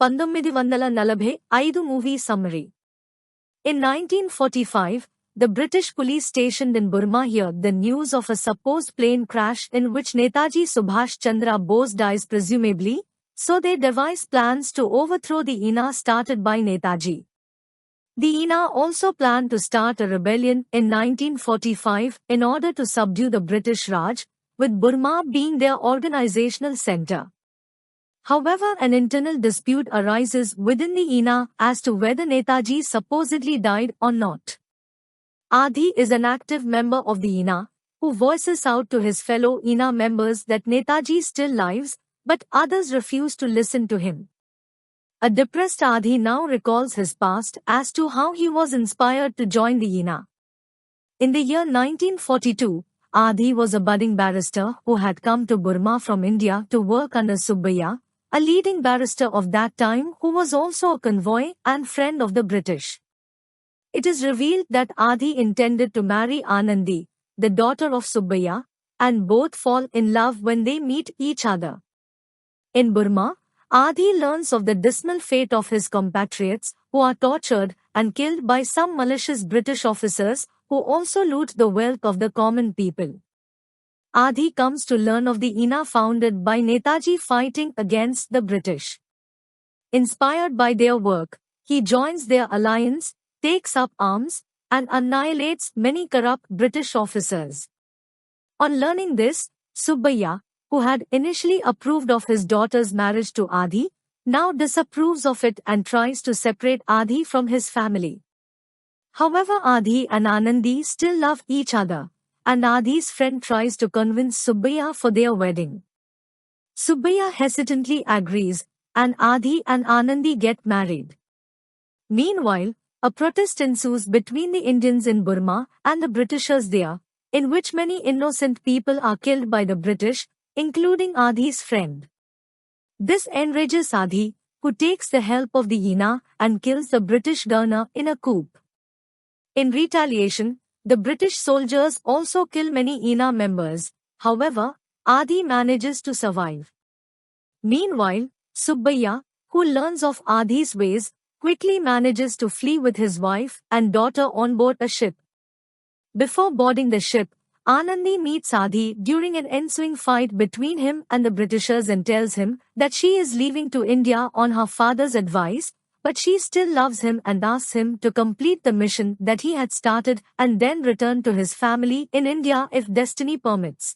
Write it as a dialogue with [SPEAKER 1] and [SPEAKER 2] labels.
[SPEAKER 1] 1945 movie summary. In 1945, the British police stationed in Burma heard the news of a supposed plane crash in which Netaji Subhash Chandra Bose dies presumably, so they devised plans to overthrow the INA started by Netaji. The INA also planned to start a rebellion in 1945 in order to subdue the British Raj, with Burma being their organizational center. However, an internal dispute arises within the INA as to whether Netaji supposedly died or not. Adi is an active member of the INA, who voices out to his fellow INA members that Netaji still lives, but others refuse to listen to him. A depressed Adi now recalls his past as to how he was inspired to join the INA. In the year 1942, Adi was a budding barrister who had come to Burma from India to work under Subbaiah, a leading barrister of that time who was also a convoy and friend of the British. It is revealed that Adi intended to marry Anandi, the daughter of Subbaiah, and both fall in love when they meet each other. In Burma, Adi learns of the dismal fate of his compatriots, who are tortured and killed by some malicious British officers who also loot the wealth of the common people. Adi comes to learn of the INA founded by Netaji fighting against the British. Inspired by their work, he joins their alliance, takes up arms, and annihilates many corrupt British officers. On learning this, Subbaiah, who had initially approved of his daughter's marriage to Adi, now disapproves of it and tries to separate Adi from his family. However, Adi and Anandi still love each other, and Adi's friend tries to convince Subbaiah for their wedding. Subbaiah hesitantly agrees, and Adi and Anandi get married. Meanwhile, a protest ensues between the Indians in Burma and the Britishers there, in which many innocent people are killed by the British, including Adi's friend. This enrages Adi, who takes the help of the INA and kills the British governor in a coup. In retaliation, the British soldiers also kill many INA members. However, Adi manages to survive. Meanwhile, Subbaiah, who learns of Adi's ways, quickly manages to flee with his wife and daughter on board a ship. Before boarding the ship, Anandi meets Adi during an ensuing fight between him and the Britishers and tells him that she is leaving to India on her father's advice, but she still loves him and asks him to complete the mission that he had started and then return to his family in India if destiny permits.